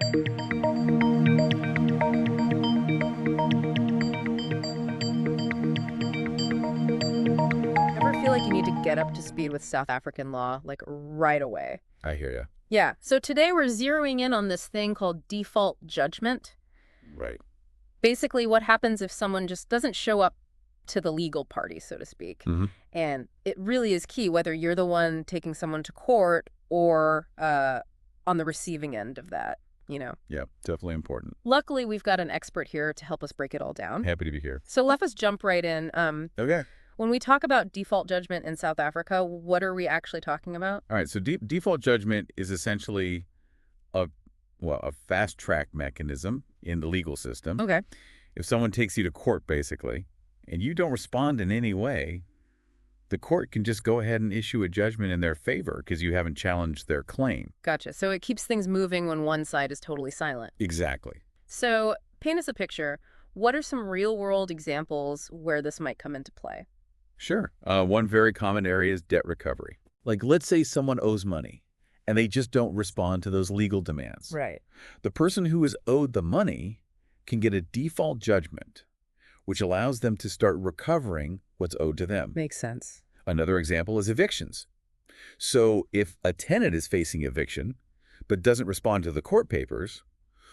Ever feel like you need to get up to speed with South African law, like right away? I hear you. Yeah. So today we're zeroing in on this thing called default judgment. Right. Basically, what happens if someone just doesn't show up to the legal party, so to speak. Mm-hmm. And it really is key whether you're the one taking someone to court or on the receiving end of that, you know. Yeah, definitely important. Luckily, we've got an expert here to help us break it all down. Happy to be here. So let us jump right in. Okay. When we talk about default judgment in South Africa, what are we actually talking about? All right. So default judgment is essentially a fast-track mechanism in the legal system. Okay. If someone takes you to court, basically, and you don't respond in any way, the court can just go ahead and issue a judgment in their favor because you haven't challenged their claim. Gotcha. So it keeps things moving when one side is totally silent. Exactly. So paint us a picture. What are some real-world examples where this might come into play? Sure. One very common area is debt recovery. Like, let's say someone owes money, and they just don't respond to those legal demands. Right. The person who is owed the money can get a default judgment, which allows them to start recovering what's owed to them. Makes sense. Another example is evictions. So if a tenant is facing eviction but doesn't respond to the court papers,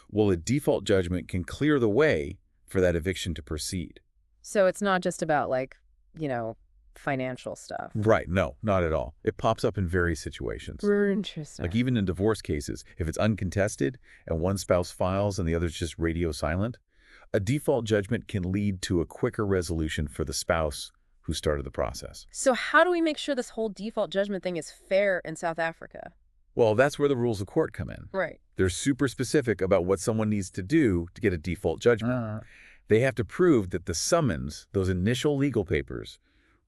well, a default judgment can clear the way for that eviction to proceed. So it's not just about, like, financial stuff. Right. No, not at all. It pops up in various situations. Interesting. Like even in divorce cases, if it's uncontested and one spouse files and the other's just radio silent, a default judgment can lead to a quicker resolution for the spouse who started the process. So how do we make sure this whole default judgment thing is fair in South Africa? Well, that's where the rules of court come in. Right. They're super specific about what someone needs to do to get a default judgment. They have to prove that the summons, those initial legal papers,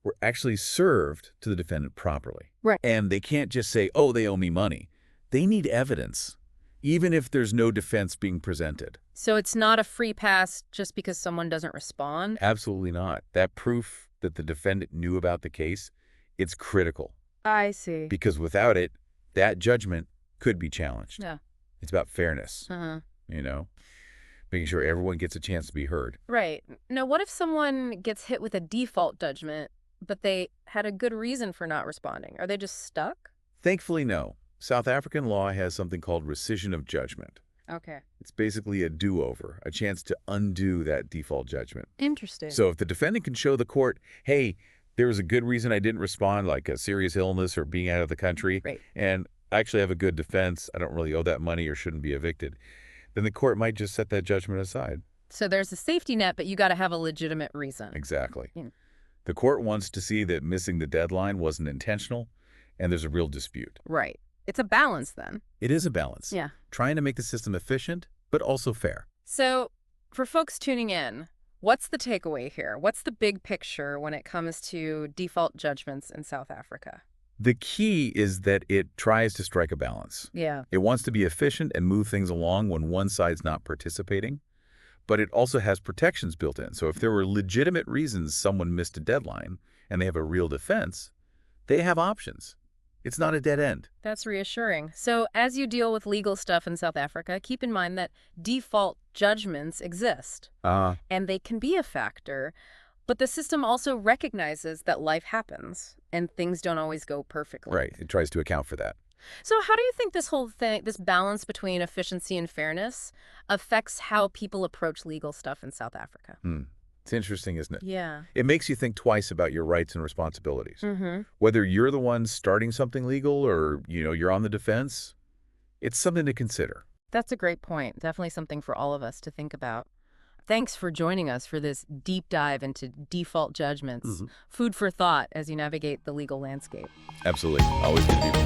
were actually served to the defendant properly. Right. And they can't just say, oh, they owe me money. They need evidence, even if there's no defense being presented. So it's not a free pass just because someone doesn't respond? Absolutely not. That proof that the defendant knew about the case, it's critical. I see. Because without it, that judgment could be challenged. Yeah. It's about fairness, making sure everyone gets a chance to be heard. Right. Now, what if someone gets hit with a default judgment, but they had a good reason for not responding? Are they just stuck? Thankfully, no. South African law has something called rescission of judgment. Okay. It's basically a do-over, a chance to undo that default judgment. Interesting. So if the defendant can show the court, hey, there was a good reason I didn't respond, like a serious illness or being out of the country, right, and I actually have a good defense, I don't really owe that money or shouldn't be evicted, then the court might just set that judgment aside. So there's a safety net, but you got to have a legitimate reason. Exactly. The court wants to see that missing the deadline wasn't intentional and there's a real dispute. Right. It's a balance then. It is a balance. Yeah. Trying to make the system efficient, but also fair. So for folks tuning in, what's the takeaway here? What's the big picture when it comes to default judgments in South Africa? The key is that it tries to strike a balance. Yeah. It wants to be efficient and move things along when one side's not participating, but it also has protections built in. So if there were legitimate reasons someone missed a deadline and they have a real defense, they have options. It's not a dead end. That's reassuring. So as you deal with legal stuff in South Africa, keep in mind that default judgments exist, and they can be a factor, but the system also recognizes that life happens and things don't always go perfectly. Right. It tries to account for that. So how do you think this whole thing, this balance between efficiency and fairness, affects how people approach legal stuff in South Africa? It's interesting, isn't it? Yeah. It makes you think twice about your rights and responsibilities. Mm-hmm. Whether you're the one starting something legal or, you're on the defense, it's something to consider. That's a great point. Definitely something for all of us to think about. Thanks for joining us for this deep dive into default judgments. Food for thought as you navigate the legal landscape. Absolutely. Always good to be